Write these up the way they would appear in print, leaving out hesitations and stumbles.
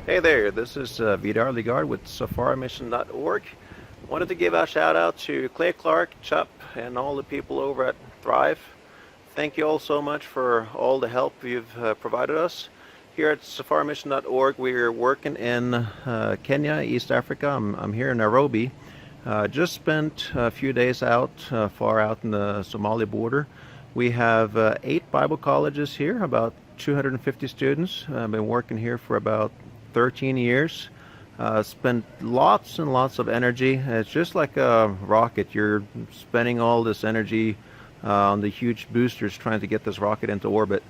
Hey there, this is Vidar Ligard with SafariMission.org. Wanted to give a shout out to Clay Clark, Chup, and all the people over at Thrive. Thank you all so much for all the help you've provided us. Here at SafariMission.org, we're working in Kenya, East Africa. I'm here in Nairobi. Just spent a few days out, far out in the Somali border. We have 8 Bible colleges here, about 250 students. I've been working here for about 13 years. Spent lots and lots of energy. It's just like a rocket. You're spending all this energy on the huge boosters trying to get this rocket into orbit.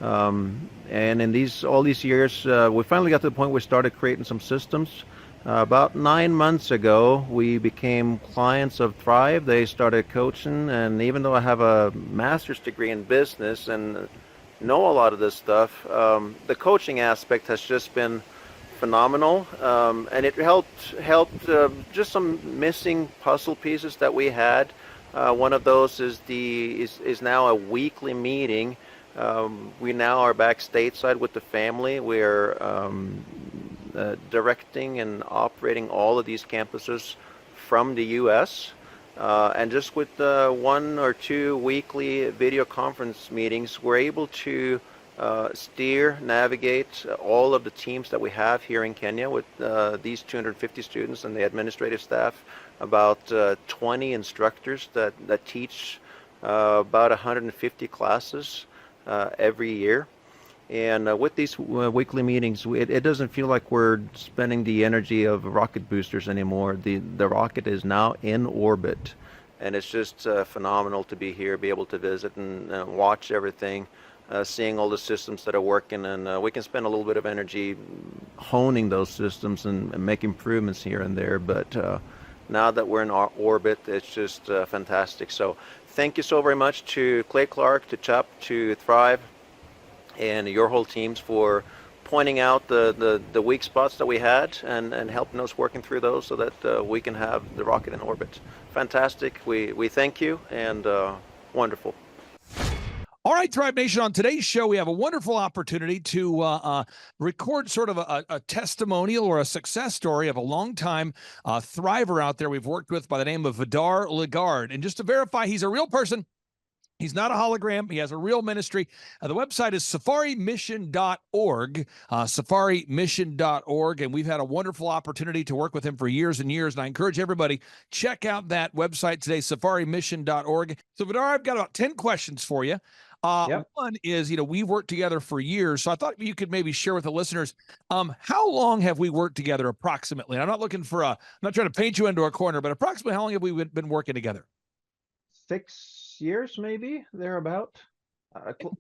And in all these years, we finally got to the point where we started creating some systems. About 9 months ago, we became clients of Thrive. They started coaching, and even though I have a master's degree in business and know a lot of this stuff, the coaching aspect has just been phenomenal, and it helped just some missing puzzle pieces that we had. One of those is now a weekly meeting. We now are back stateside with the family. We're directing and operating all of these campuses from the U.S. And just with 1 or 2 weekly video conference meetings, we're able to navigate all of the teams that we have here in Kenya with these 250 students and the administrative staff, about 20 instructors that teach about 150 classes every year. And with these weekly meetings, it doesn't feel like we're spending the energy of rocket boosters anymore. The rocket is now in orbit, and it's just phenomenal to be here, be able to visit and watch everything, seeing all the systems that are working, and we can spend a little bit of energy honing those systems and make improvements here and there. But now that we're in our orbit, it's just fantastic. So thank you so very much to Clay Clark, to Chup, to Thrive, and your whole teams for pointing out the weak spots that we had and helping us working through those so that we can have the rocket in orbit. Fantastic. We thank you, and wonderful. All right, Thrive Nation, on today's show, we have a wonderful opportunity to record sort of a testimonial or a success story of a longtime thriver out there we've worked with by the name of Vidar Ligard. And just to verify, he's a real person. He's not a hologram. He has a real ministry. The website is SafariMission.org, SafariMission.org, and we've had a wonderful opportunity to work with him for years and years, and I encourage everybody, check out that website today, SafariMission.org. So, Vidar, I've got about 10 questions for you. Yep. One is, we've worked together for years, so I thought you could maybe share with the listeners, how long have we worked together approximately? I'm not looking for I'm not trying to paint you into a corner, but approximately how long have we been working together? 6 years, maybe, thereabout.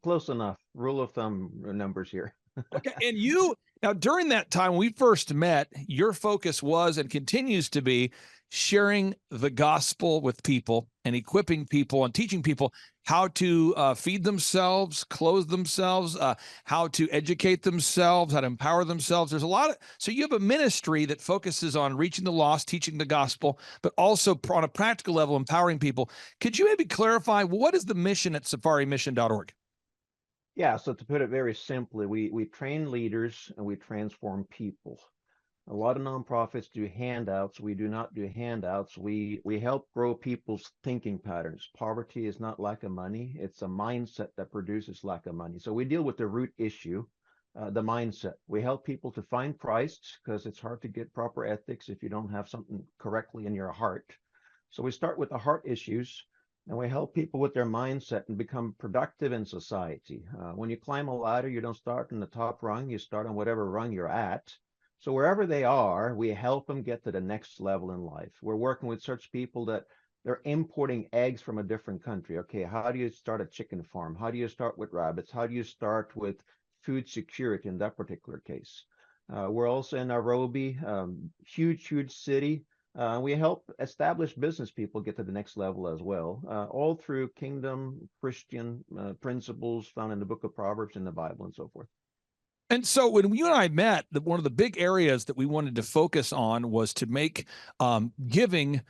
Close enough. Rule of thumb numbers here. Okay, and now during that time when we first met, your focus was and continues to be sharing the gospel with people and equipping people and teaching people how to feed themselves, clothe themselves, how to educate themselves, how to empower themselves. There's a lot so you have a ministry that focuses on reaching the lost, teaching the gospel, but also on a practical level, empowering people. Could you maybe clarify, what is the mission at SafariMission.org? Yeah, so to put it very simply, we train leaders and we transform people. A lot of nonprofits do handouts. We do not do handouts. We help grow people's thinking patterns. Poverty is not lack of money. It's a mindset that produces lack of money. So we deal with the root issue, the mindset. We help people to find Christ, because it's hard to get proper ethics if you don't have something correctly in your heart. So we start with the heart issues, and we help people with their mindset and become productive in society. When you climb a ladder, you don't start on the top rung. You start on whatever rung you're at. So wherever they are, we help them get to the next level in life. We're working with such people that they're importing eggs from a different country. Okay, how do you start a chicken farm? How do you start with rabbits? How do you start with food security in that particular case? We're also in Nairobi, huge city. We help established business people get to the next level as well, all through kingdom Christian principles found in the book of Proverbs and the Bible and so forth. And so when you and I met, one of the big areas that we wanted to focus on was to make giving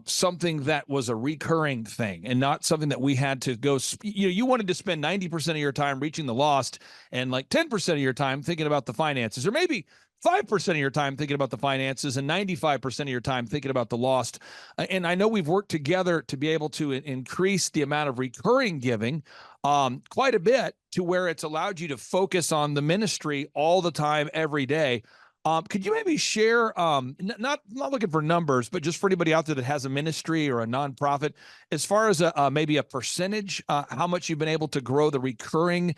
something that was a recurring thing and not something that we had to go, you wanted to spend 90% of your time reaching the lost and like 10% of your time thinking about the finances, or maybe 5% of your time thinking about the finances and 95% of your time thinking about the lost. And I know we've worked together to be able to increase the amount of recurring giving quite a bit, to where it's allowed you to focus on the ministry all the time, every day. Could you maybe share, not looking for numbers, but just for anybody out there that has a ministry or a nonprofit, as far as maybe a percentage, how much you've been able to grow the recurring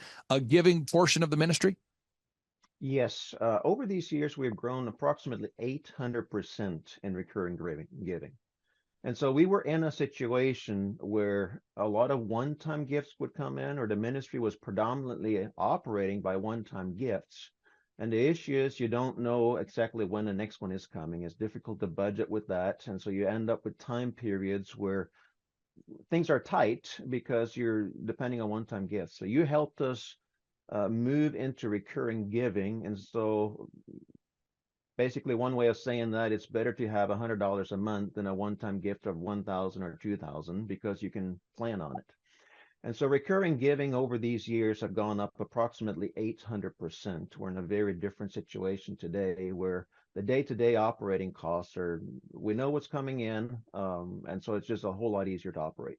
giving portion of the ministry? Yes, over these years, we've grown approximately 800% in recurring giving. And so we were in a situation where a lot of one-time gifts would come in, or the ministry was predominantly operating by one-time gifts. And the issue is you don't know exactly when the next one is coming. It's difficult to budget with that. And so you end up with time periods where things are tight because you're depending on one-time gifts. So you helped us move into recurring giving. And so basically one way of saying that, it's better to have $100 a month than a one-time gift of 1,000 or 2,000, because you can plan on it. And so recurring giving over these years have gone up approximately 800%. We're in a very different situation today, where the day-to-day operating costs are, we know what's coming in, and so it's just a whole lot easier to operate.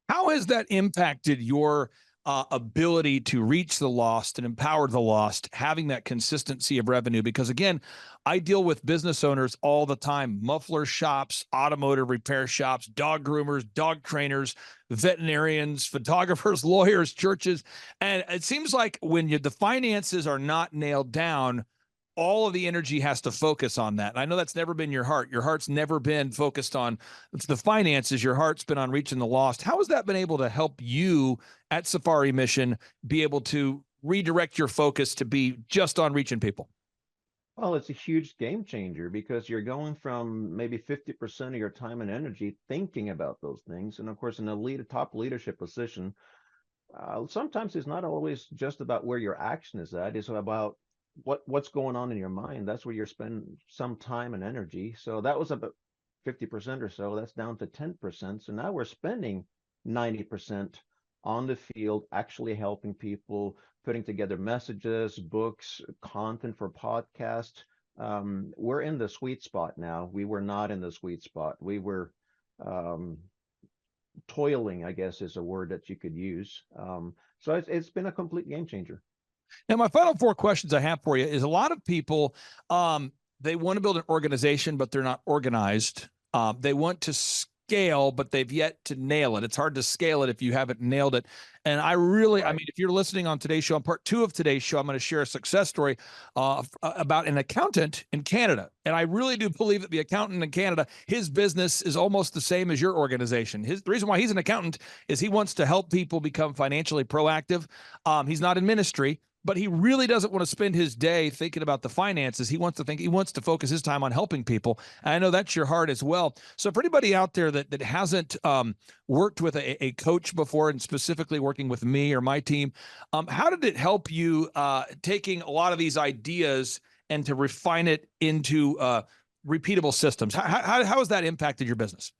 How has that impacted your ability to reach the lost and empower the lost, having that consistency of revenue? Because again, I deal with business owners all the time: muffler shops, automotive repair shops, dog groomers, dog trainers, veterinarians, photographers, lawyers, churches. And it seems like when the finances are not nailed down, all of the energy has to focus on that. And I know that's never been your heart. Your heart's never been focused on the finances. Your heart's been on reaching the lost. How has that been able to help you at Safari Mission be able to redirect your focus to be just on reaching people? Well, it's a huge game changer, because you're going from maybe 50% of your time and energy thinking about those things. And of course, in a top leadership position, sometimes it's not always just about where your action is at. It's about what's going on in your mind. That's where you're spending some time and energy. So that was about 50% or so. That's down to 10%. So now we're spending 90% on the field, actually helping people, putting together messages, books, content for podcasts. We're in the sweet spot now. We were not in the sweet spot. We were toiling, I guess is a word that you could use. So it's been a complete game changer. Now, my final four questions I have for you is: a lot of people, they want to build an organization, but they're not organized. They want to scale, but they've yet to nail it. It's hard to scale it if you haven't nailed it. And I Right. mean, if you're listening on today's show, on part 2 of today's show, I'm going to share a success story about an accountant in Canada. And I really do believe that the accountant in Canada, his business is almost the same as your organization. The reason why he's an accountant is he wants to help people become financially proactive. He's not in ministry, but he really doesn't want to spend his day thinking about the finances. He wants to focus his time on helping people. And I know that's your heart as well. So for anybody out there that hasn't worked with a coach before, and specifically working with me or my team, how did it help you taking a lot of these ideas and to refine it into repeatable systems? How has that impacted your business?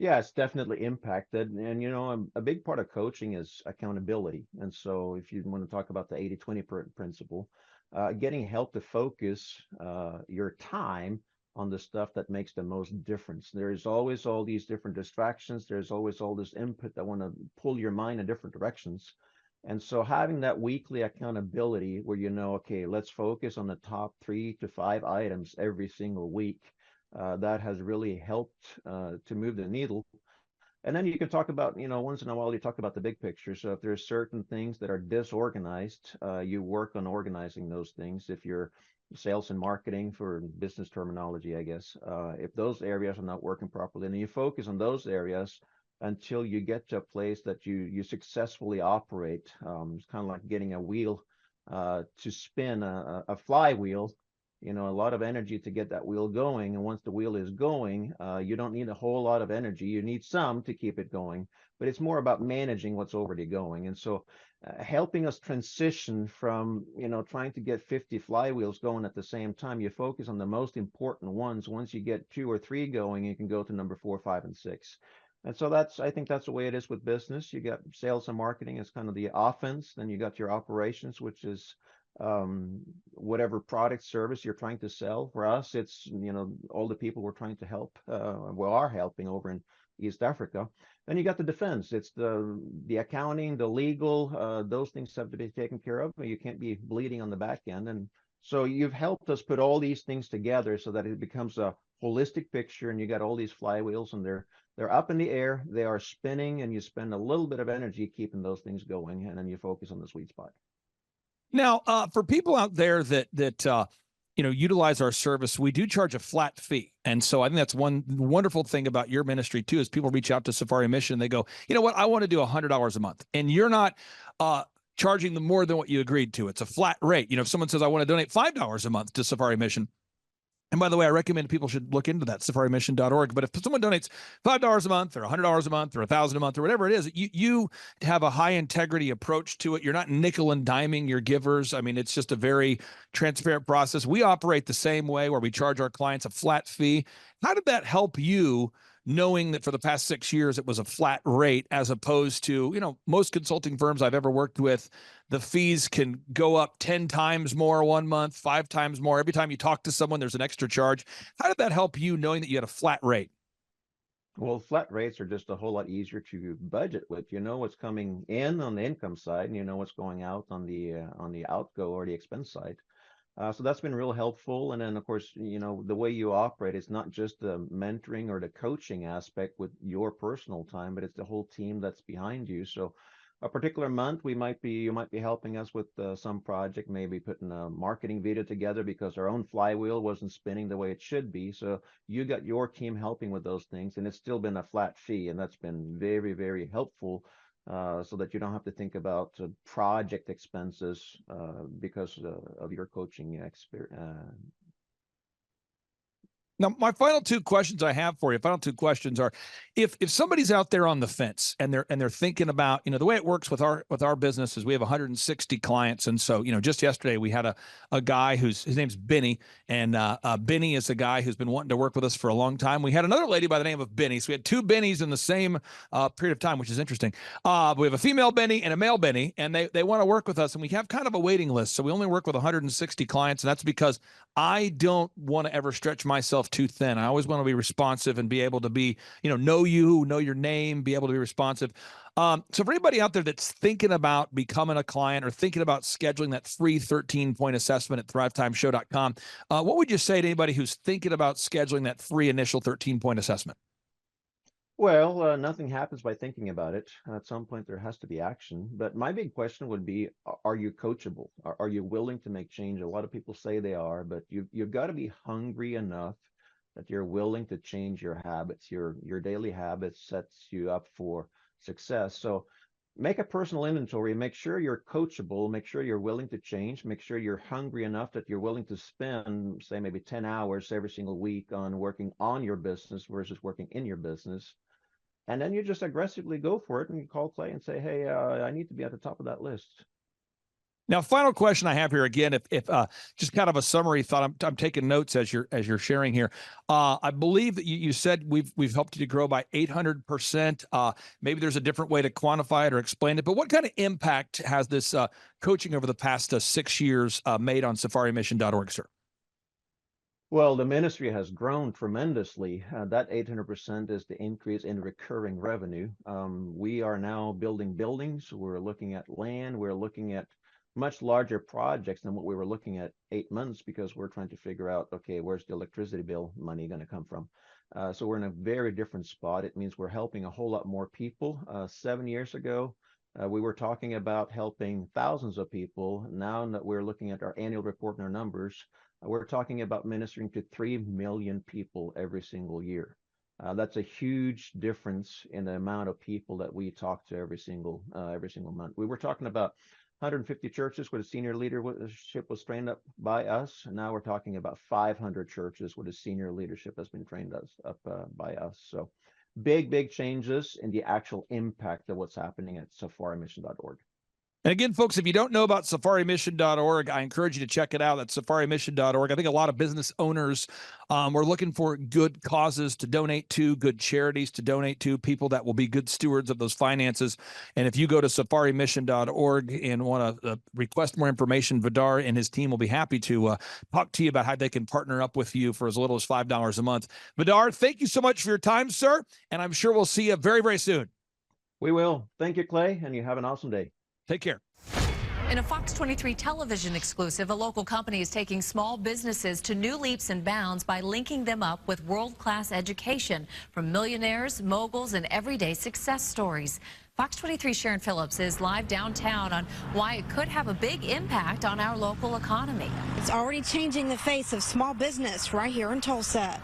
Yeah, it's definitely impacted. And, a big part of coaching is accountability. And so if you want to talk about the 80/20 principle, getting help to focus your time on the stuff that makes the most difference. There's always all these different distractions. There's always all this input that want to pull your mind in different directions. And so having that weekly accountability where okay, let's focus on the top 3 to 5 items every single week, that has really helped to move the needle. And then you can talk about, once in a while you talk about the big picture. So if there's certain things that are disorganized, you work on organizing those things. If you're sales and marketing, for business terminology, I guess, if those areas are not working properly, then you focus on those areas until you get to a place that you successfully operate. It's kind of like getting a wheel to spin, a flywheel. A lot of energy to get that wheel going. And once the wheel is going, you don't need a whole lot of energy. You need some to keep it going, but it's more about managing what's already going. And so helping us transition from, trying to get 50 flywheels going at the same time. You focus on the most important ones. Once you get two or three going, you can go to number four, five, and six. And so I think that's the way it is with business. You got sales and marketing as kind of the offense. Then you got your operations, which is whatever product service you're trying to sell. For us, it's, all the people we're trying to help, we are helping over in East Africa. Then you got the defense. It's the accounting, the legal. Those things have to be taken care of. You can't be bleeding on the back end. And so you've helped us put all these things together so that it becomes a holistic picture. And you got all these flywheels, and they're up in the air. They are spinning, and you spend a little bit of energy keeping those things going, and then you focus on the sweet spot. Now, for people out there that utilize our service, we do charge a flat fee. And so I think that's one wonderful thing about your ministry too, is people reach out to Safari Mission. They go, you know what, I want to do $100 a month. And you're not charging them more than what you agreed to. It's a flat rate. If someone says, I want to donate $5 a month to Safari Mission, and by the way, I recommend people should look into that, safarimission.org. But if someone donates $5 a month or $100 a month or $1,000 a month or whatever it is, you have a high integrity approach to it. You're not nickel and diming your givers. I mean, it's just a very transparent process. We operate the same way, where we charge our clients a flat fee. How did that help you, knowing that for the past 6 years it was a flat rate, as opposed to, most consulting firms I've ever worked with, the fees can go up 10 times more one month, 5 times more. Every time you talk to someone, there's an extra charge. How did that help you, knowing that you had a flat rate? Well, flat rates are just a whole lot easier to budget with. You know what's coming in on the income side, and you know what's going out on the outgo or the expense side. So that's been real helpful. And then, of course, the way you operate is not just the mentoring or the coaching aspect with your personal time, but it's the whole team that's behind you. So a particular month, you might be helping us with some project, maybe putting a marketing video together because our own flywheel wasn't spinning the way it should be. So you got your team helping with those things, and it's still been a flat fee, and that's been very, very helpful. So that you don't have to think about project expenses because of your coaching experience. Now, my final two questions I have for you, are, if somebody's out there on the fence and they're thinking about, the way it works with our business is we have 160 clients. And so, just yesterday we had a guy his name's Benny, and Benny is a guy who's been wanting to work with us for a long time. We had another lady by the name of Benny. So we had two Bennies in the same period of time, which is interesting. We have a female Benny and a male Benny, and they want to work with us, and we have kind of a waiting list. So we only work with 160 clients, and that's because I don't want to ever stretch myself too thin. I always want to be responsive and be able to be, know your name, be able to be responsive. So for anybody out there that's thinking about becoming a client or thinking about scheduling that free 13-point assessment at thrivetimeshow.com, what would you say to anybody who's thinking about scheduling that free initial 13-point assessment? Well, nothing happens by thinking about it. At some point, there has to be action. But my big question would be, are you coachable? Are you willing to make change? A lot of people say they are, but you've got to be hungry enough that you're willing to change your habits. Your daily habits sets you up for success. So make a personal inventory. Make sure you're coachable. Make sure you're willing to change. Make sure you're hungry enough that you're willing to spend, say, maybe 10 hours every single week on working on your business versus working in your business. And then you just aggressively go for it, and you call Clay and say, hey, I need to be at the top of that list. Now, final question I have here, again, if just kind of a summary thought, I'm taking notes as you're sharing here. I believe that you said we've helped you to grow by 800%. Maybe there's a different way to quantify it or explain it, but what kind of impact has this coaching over the past 6 years made on safarimission.org, sir? Well, the ministry has grown tremendously. That 800% is the increase in recurring revenue. We are now building buildings. We're looking at land. We're looking at much larger projects than what we were looking at 8 months, because we're trying to figure out, okay, where's the electricity bill money going to come from? So we're in a very different spot. It means we're helping a whole lot more people. 7 years ago, we were talking about helping thousands of people. Now that we're looking at our annual report and our numbers, we're talking about ministering to 3 million people every single year. That's a huge difference in the amount of people that we talk to every single month. We were talking about 150 churches where the senior leadership was trained up by us. And now we're talking about 500 churches where the senior leadership has been trained up by us. So big changes in the actual impact of what's happening at safarimission.org. And again, folks, if you don't know about safarimission.org, I encourage you to check it out. That's safarimission.org. I think a lot of business owners are looking for good causes to donate to, good charities to donate to, people that will be good stewards of those finances. And if you go to safarimission.org and want to request more information, Vidar and his team will be happy to talk to you about how they can partner up with you for as little as $5 a month. Vidar, thank you so much for your time, sir. And I'm sure we'll see you very, very soon. We will. Thank you, Clay, and you have an awesome day. Take care. In a Fox 23 television exclusive, a local company is taking small businesses to new leaps and bounds by linking them up with world-class education from millionaires, moguls, and everyday success stories. Fox 23 Sharon Phillips is live downtown on why it could have a big impact on our local economy. It's already changing the face of small business right here in Tulsa.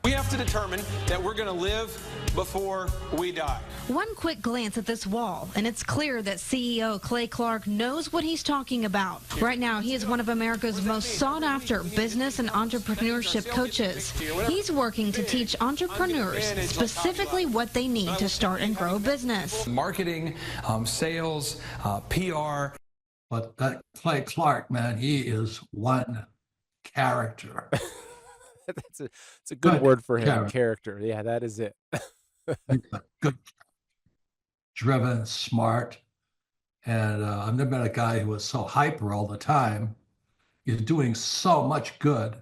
We have to determine that we're going to live before we die. One quick glance at this wall, and it's clear that CEO Clay Clark knows what he's talking about. Right now, he is one of America's most sought-after business and entrepreneurship coaches. He's working to teach entrepreneurs specifically what they need to start and grow a business. Marketing, sales, PR. But that Clay Clark, man, he is one character. It's a good word for him. Character. Yeah, that is it. Good, driven, smart, and I've never met a guy who was so hyper all the time. He's doing so much good,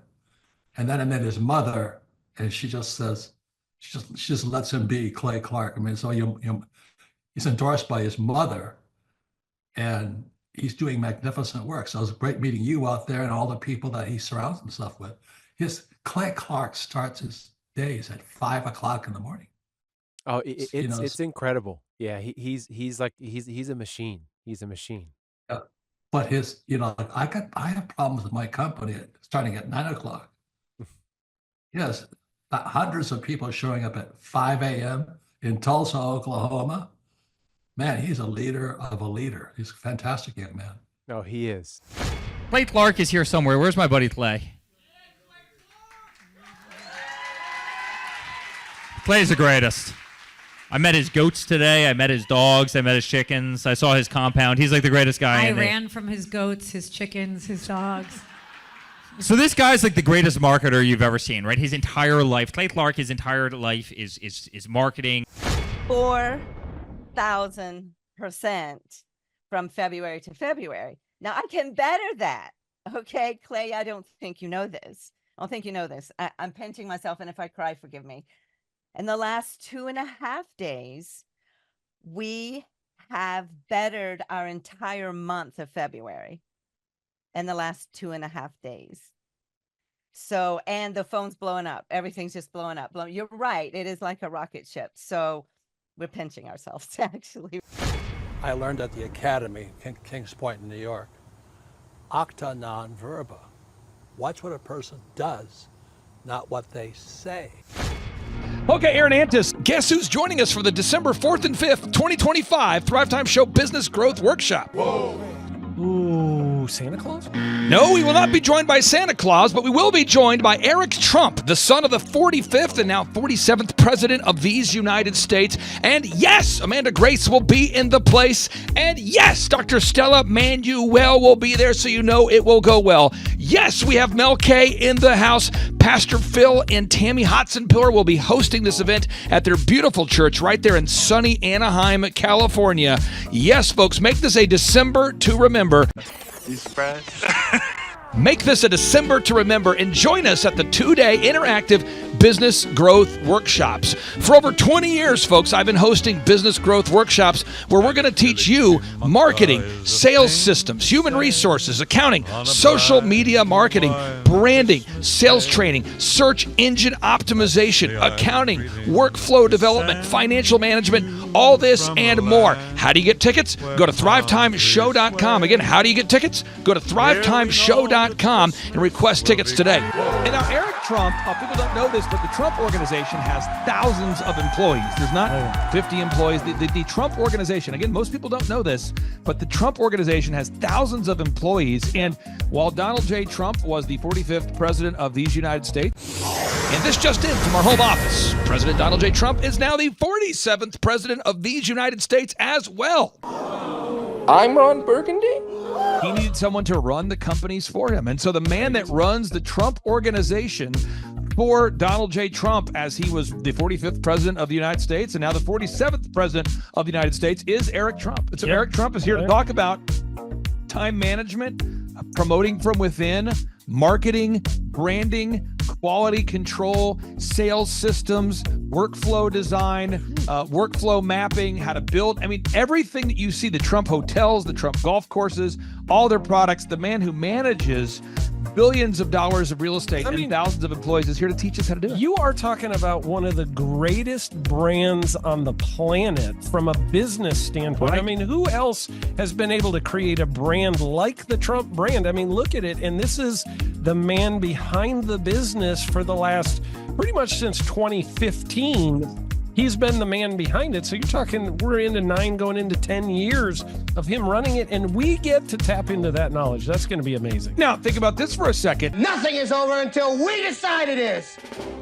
and then I met his mother, and she just says, she just lets him be Clay Clark. I mean, so he's endorsed by his mother, and he's doing magnificent work. So it was great meeting you out there and all the people that he surrounds himself with. Clay Clark starts his days at 5 o'clock in the morning. Oh, it's incredible. Yeah, he's a machine. He's a machine. Yeah. But I have problems with my company starting at 9 o'clock. Yes, hundreds of people showing up at 5 a.m. in Tulsa, Oklahoma. Man, he's a leader of a leader. He's a fantastic young man. No, he is. Clay Clark is here somewhere. Where's my buddy Clay? Clay's the greatest. I met his goats today. I met his dogs. I met his chickens. I saw his compound. He's like the greatest guy. I ran from his goats, his chickens, his dogs. So this guy's like the greatest marketer you've ever seen, right? His entire life, Clay Clark, his entire life is marketing. 4,000% from February to February. Now I can better that. Okay, Clay, I don't think you know this. I don't think you know this. I'm pinching myself, and if I cry, forgive me. In the last 2.5 days, we have bettered our entire month of February in the last 2.5 days. So, and the phone's blowing up. Everything's just blowing up. You're right. It is like a rocket ship. So we're pinching ourselves, actually. I learned at the academy in Kings Point in New York. Acta non verba. Watch what a person does, not what they say. Okay, Aaron Antis, guess who's joining us for the December 4th and 5th, 2025 Thrivetime Show Business Growth Workshop? Whoa. Ooh, Santa Claus? No, we will not be joined by Santa Claus, but we will be joined by Eric Trump, the son of the 45th and now 47th President of these United States. And yes, Amanda Grace will be in the place. And yes, Dr. Stella Manuel will be there, so you know it will go well. Yes, we have Mel K in the house. Pastor Phil and Tammy Hotzenpiller will be hosting this event at their beautiful church right there in sunny Anaheim, California. Yes, folks, make this a December to remember. You surprised? Make this a December to remember and join us at the 2-day interactive business growth workshops. For over 20 years, folks, I've been hosting business growth workshops where we're going to teach you marketing, sales systems, human resources, accounting, social media marketing, branding, sales training, search engine optimization, accounting, workflow development, financial management, all this and more. How do you get tickets? Go to thrivetimeshow.com. Again, how do you get tickets? Go to thrivetimeshow.com and request tickets today. And now Eric Trump, people don't know this, but the Trump organization has thousands of employees. There's not 50 employees. The Trump organization, again, most people don't know this, but the Trump organization has thousands of employees. And while Donald J. Trump was the 45th president of these United States, and this just in from our home office, President Donald J. Trump is now the 47th president of these United States as well. I'm Ron Burgundy? He needed someone to run the companies for him. And so the man that runs the Trump organization for Donald J. Trump, as he was the 45th president of the United States and now the 47th president of the United States, is Eric Trump. And so Eric Trump is here to talk about time management, promoting from within, marketing, branding, quality control, sales systems, workflow design, workflow mapping, how to build. I mean, everything that you see, the Trump hotels, the Trump golf courses, all their products, the man who manages billions of dollars of real estate and thousands of employees is here to teach us how to do it. You are talking about one of the greatest brands on the planet from a business standpoint. Right. I mean, who else has been able to create a brand like the Trump brand? I mean, look at it. And this is the man behind the business for the last pretty much since 2015. He's been the man behind it. So you're talking, we're into 9 going into 10 years of him running it, and we get to tap into that knowledge. That's going to be amazing. Now, think about this for a second. Nothing is over until we decide it is.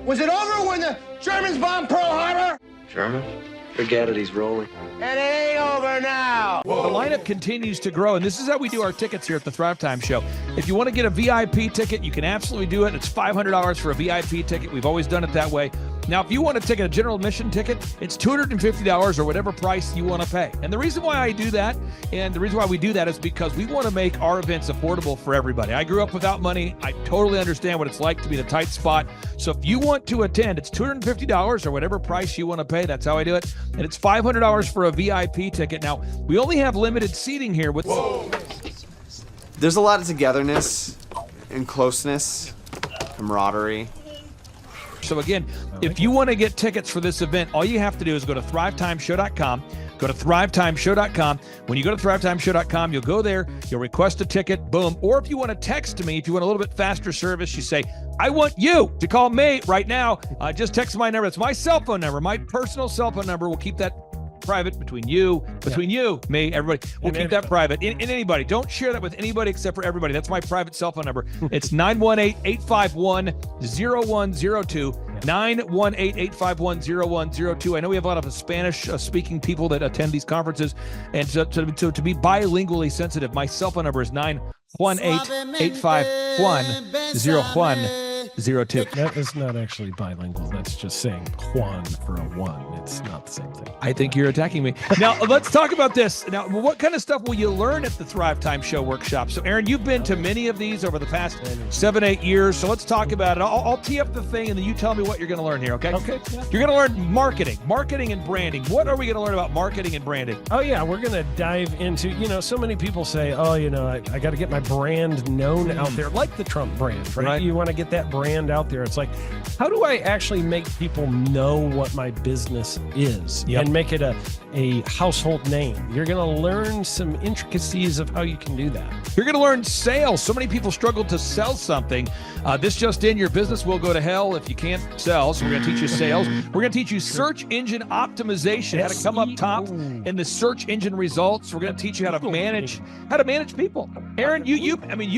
Was it over when the Germans bombed Pearl Harbor? Germans? Forget it, he's rolling. It ain't over now. The lineup continues to grow, and this is how we do our tickets here at the Thrivetime Show. If you want to get a VIP ticket, you can absolutely do it. It's $500 for a VIP ticket. We've always done it that way. Now, if you want to take a general admission ticket, it's $250 or whatever price you want to pay. And the reason why I do that, and the reason why we do that, is because we want to make our events affordable for everybody. I grew up without money. I totally understand what it's like to be in a tight spot. So if you want to attend, it's $250 or whatever price you want to pay. That's how I do it. And it's $500 for a VIP ticket. Now, we only have limited seating here with... Whoa. There's a lot of togetherness and closeness, camaraderie. So again, if you want to get tickets for this event, all you have to do is go to thrivetimeshow.com. Go to thrivetimeshow.com. When you go to thrivetimeshow.com, you'll go there, you'll request a ticket, boom. Or if you want to text me, if you want a little bit faster service, you say, I want you to call me right now. Just text my number. It's my cell phone number, my personal cell phone number. We'll keep that private between you, me, everybody. We'll keep that private. And anybody. Don't share that with anybody except for everybody. That's my private cell phone number. It's 918-851-0102. 918-851-0102. I know we have a lot of Spanish-speaking people that attend these conferences. And so to be bilingually sensitive, my cell phone number is 918-851-0102. That is not actually bilingual. That's just saying Juan for a one. It's not the same thing. I think you're attacking me. Now, let's talk about this. Now, what kind of stuff will you learn at the Thrivetime Show workshop? So, Aaron, you've been to many of these over the past 7-8 years. So let's talk about it. I'll tee up the thing, and then you tell me what you're going to learn here, okay? Okay. Yeah. You're going to learn marketing and branding. What are we going to learn about marketing and branding? Oh, yeah. We're going to dive into, so many people say, I got to get my brand known out there, like the Trump brand, right? You want to get that brand out there. It's like, how do I actually make people know what my business is and make it a household name? You're going to learn some intricacies of how you can do that. You're going to learn sales. So many people struggle to sell something. This just in, your business will go to hell if you can't sell. So we're going to teach you sales. We're going to teach you search engine optimization, how to come up top in the search engine results. We're going to teach you how to manage people. Aaron, you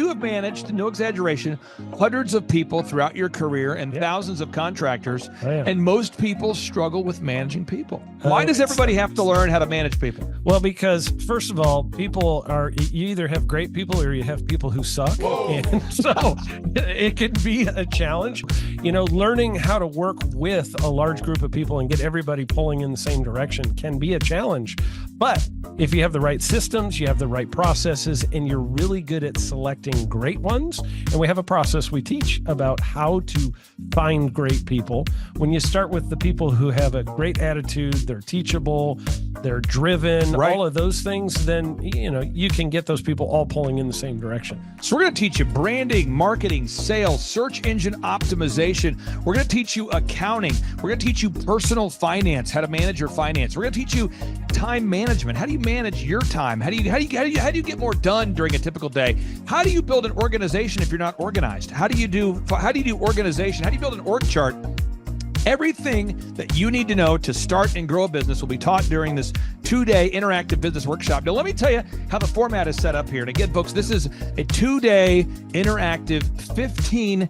have managed, no exaggeration, hundreds of people throughout your career and thousands of contractors. And most people struggle with managing people. Why does everybody have to learn how to manage people? Well, because first of all, you either have great people or you have people who suck. Whoa. And so it can be a challenge. Learning how to work with a large group of people and get everybody pulling in the same direction can be a challenge. But if you have the right systems, you have the right processes, and you're really good at selecting great ones, and we have a process we teach about how to find great people. When you start with the people who have a great attitude, they're teachable, they're driven, all of those things, then you can get those people all pulling in the same direction. So we're going to teach you branding, marketing, sales, search engine optimization. We're going to teach you accounting. We're going to teach you personal finance, how to manage your finance. We're going to teach you time management. How do you manage your time? How do you get more done during a typical day? How do you build an organization if you're not organized? How do you do organization? How do you build an org chart? Everything that you need to know to start and grow a business will be taught during this 2-day interactive business workshop. Now, let me tell you how the format is set up here. And again, folks, this is a 2-day interactive 15.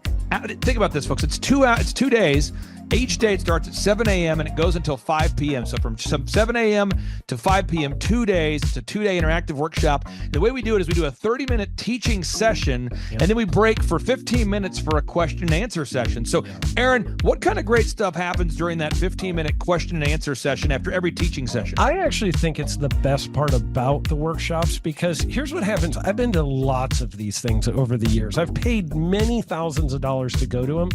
Think about this, folks. It's 2 days. Each day it starts at 7 a.m. and it goes until 5 p.m. So from 7 a.m. to 5 p.m., 2 days. It's a 2-day interactive workshop. The way we do it is we do a 30-minute teaching session, and then we break for 15 minutes for a question and answer session. So, Aaron, what kind of great stuff happens during that 15-minute question and answer session after every teaching session? I actually think it's the best part about the workshops, because here's what happens. I've been to lots of these things over the years. I've paid many thousands of dollars to go to them.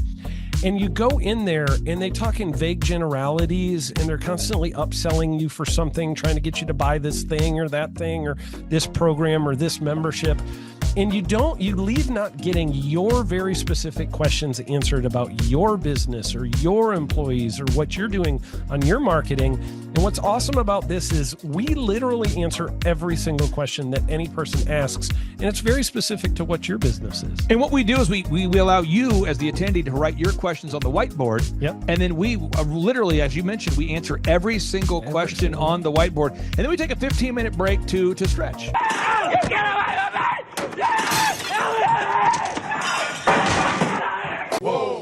And you go in there and they talk in vague generalities, and they're constantly upselling you for something, trying to get you to buy this thing or that thing or this program or this membership. And you leave not getting your very specific questions answered about your business or your employees or what you're doing on your marketing. And what's awesome about this is we literally answer every single question that any person asks, and it's very specific to what your business is. And what we do is we allow you as the attendee to write your questions on the whiteboard. Yep. And then we literally, as you mentioned, we answer every single question on the whiteboard. And then we take a 15-minute break to stretch.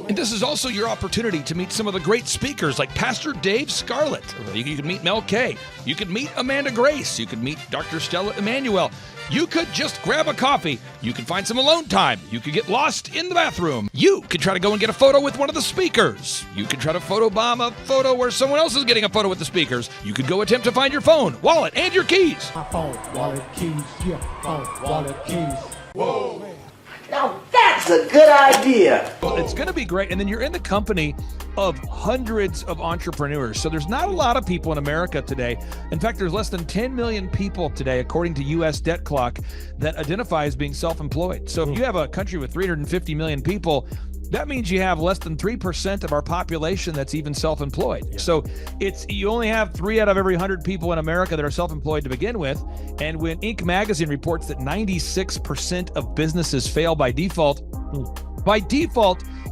And this is also your opportunity to meet some of the great speakers like Pastor Dave Scarlett. You can meet Mel Kay. You could meet Amanda Grace. You could meet Dr. Stella Emanuel. You could just grab a coffee. You could find some alone time. You could get lost in the bathroom. You could try to go and get a photo with one of the speakers. You could try to photobomb a photo where someone else is getting a photo with the speakers. You could go attempt to find your phone, wallet, and your keys. My phone, wallet, keys, yeah, phone, wallet, keys. Whoa. Now that's a good idea. Well, it's going to be great. And then you're in the company of hundreds of entrepreneurs. So there's not a lot of people in America today. In fact, there's less than 10 million people today, according to U.S. Debt Clock, that identify as being self-employed. So if you have a country with 350 million people, that means you have less than 3% of our population that's even self-employed. Yeah. So you only have 3 out of every 100 people in America that are self-employed to begin with. And when Inc. magazine reports that 96% of businesses fail by default,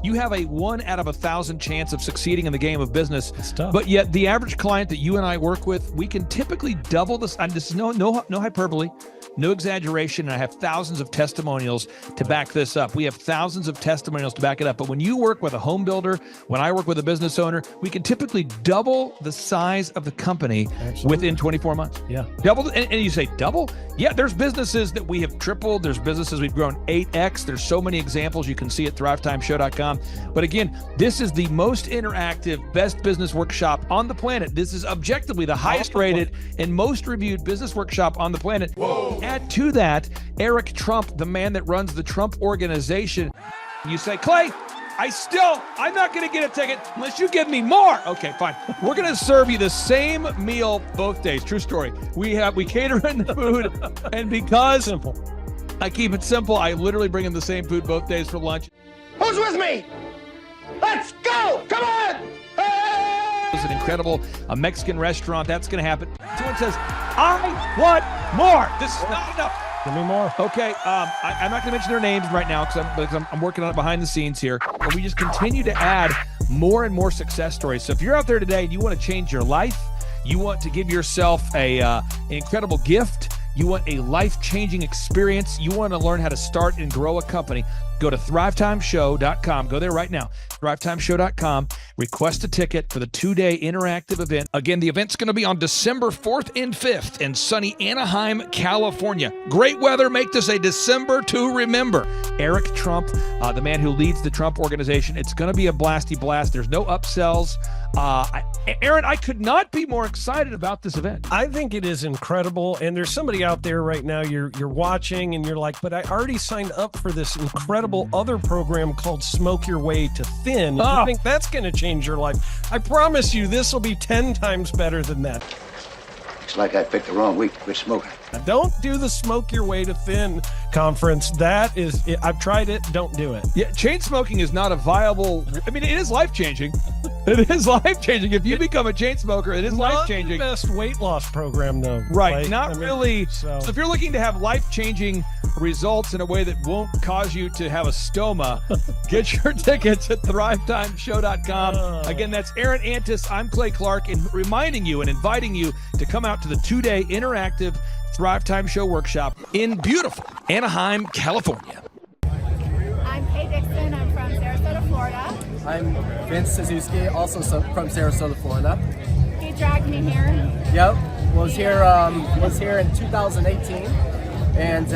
you have a 1 out of 1,000 chance of succeeding in the game of business. But yet the average client that you and I work with, we can typically double this. And this is no hyperbole, no exaggeration. And I have thousands of testimonials to back this up. We have thousands of testimonials to back it up. But when you work with a home builder, when I work with a business owner, we can typically double the size of the company within 24 months. Yeah. Double. And you say double? Yeah, there's businesses that we have tripled. There's businesses we've grown 8x. There's so many examples you can see at thrivetimeshow.com. But again, this is the most interactive, best business workshop on the planet. This is objectively the highest rated and most reviewed business workshop on the planet. Whoa. Add to that, Eric Trump, the man that runs the Trump Organization. You say, Clay, I'm not going to get a ticket unless you give me more. Okay, fine. We're going to serve you the same meal both days. True story. We cater in the food, and because I keep it simple, I literally bring in the same food both days for lunch. Who's with me? Let's go! Come on! Hey! It's an incredible Mexican restaurant. That's going to happen. Someone says, I want more. This is not enough. Give me more. Okay, I'm not going to mention their names right now because I'm working on it behind the scenes here. But we just continue to add more and more success stories. So if you're out there today and you want to change your life, you want to give yourself an incredible gift, you want a life-changing experience, you want to learn how to start and grow a company, go to thrivetimeshow.com. Go there right now. thrivetimeshow.com. Request a ticket for the 2-day interactive event. Again, the event's going to be on December 4th and 5th in sunny Anaheim, California. Great weather. Make this a December to remember. Eric Trump, the man who leads the Trump Organization. It's going to be a blasty blast. There's no upsells. Aaron, I could not be more excited about this event. I think it is incredible. And there's somebody out there right now, you're watching and you're like, but I already signed up for this incredible other program called Smoke Your Way to Thin. I think that's going to change your life. I promise you this will be 10 times better than that. Looks like I picked the wrong week to quit smoking. Don't do the Smoke Your Way to Thin conference. I've tried it. Don't do it. Yeah, chain smoking is not a viable. I mean, it is life-changing. It is life-changing. If you become a chain smoker, it is life-changing. Not the best weight loss program, though. Right. Really. So if you're looking to have life-changing results in a way that won't cause you to have a stoma, get your tickets at thrivetimeshow.com. Again, that's Aaron Antis. I'm Clay Clark, and reminding you and inviting you to come out to the 2-day interactive Thrivetime Show workshop in beautiful Anaheim, California. I'm Kay Dixon. I'm from Sarasota, Florida. I'm Vince Suzuki, also from Sarasota, Florida. He dragged me here. Yep, was here in 2018, and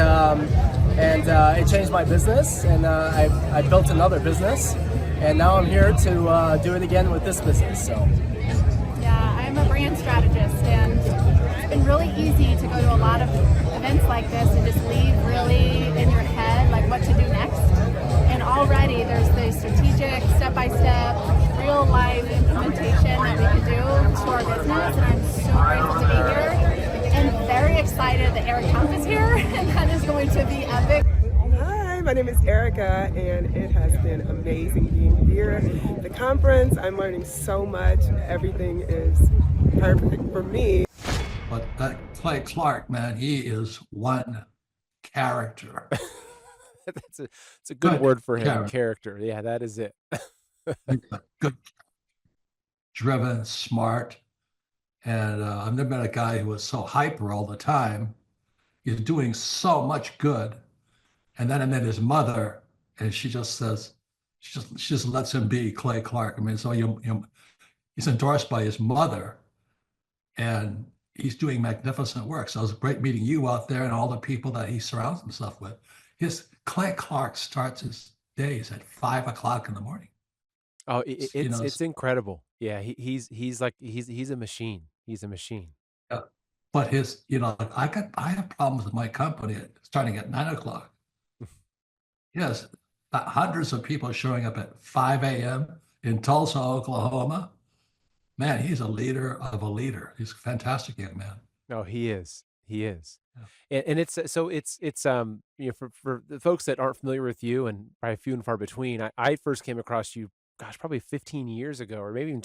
it changed my business, and I built another business, and now I'm here to do it again with this business. So. Yeah, I'm a brand strategist, and it's been really easy to go to a lot of events like this and just leave really in your head like what to do next. And already there's the strategic, step-by-step, real-life implementation that we can do to our business, and I'm so grateful to be here and very excited that Eric Kemp is here, and that is going to be epic. Hi, my name is Erica, and it has been amazing being here. The conference, I'm learning so much. Everything is perfect for me. But that Clay Clark, man, he is one character. It's a good word for him. Character. Yeah, that is it. Good, driven, smart, and I've never met a guy who was so hyper all the time. He's doing so much good, and then I met his mother, and she just says, she just lets him be Clay Clark. I mean, so he's endorsed by his mother, and he's doing magnificent work. So it was great meeting you out there and all the people that he surrounds himself with. Clay Clark starts his days at 5 o'clock in the morning. Oh, it's incredible. Yeah, he's a machine. He's a machine. Yeah. But I have problems with my company starting at 9 o'clock. Yes, hundreds of people showing up at 5 a.m. in Tulsa, Oklahoma. Man, he's a leader of a leader. He's a fantastic young man. No, he is. He is. Yeah. And it's for the folks that aren't familiar with you, and probably few and far between, I first came across you, gosh, probably 15 years ago, or maybe even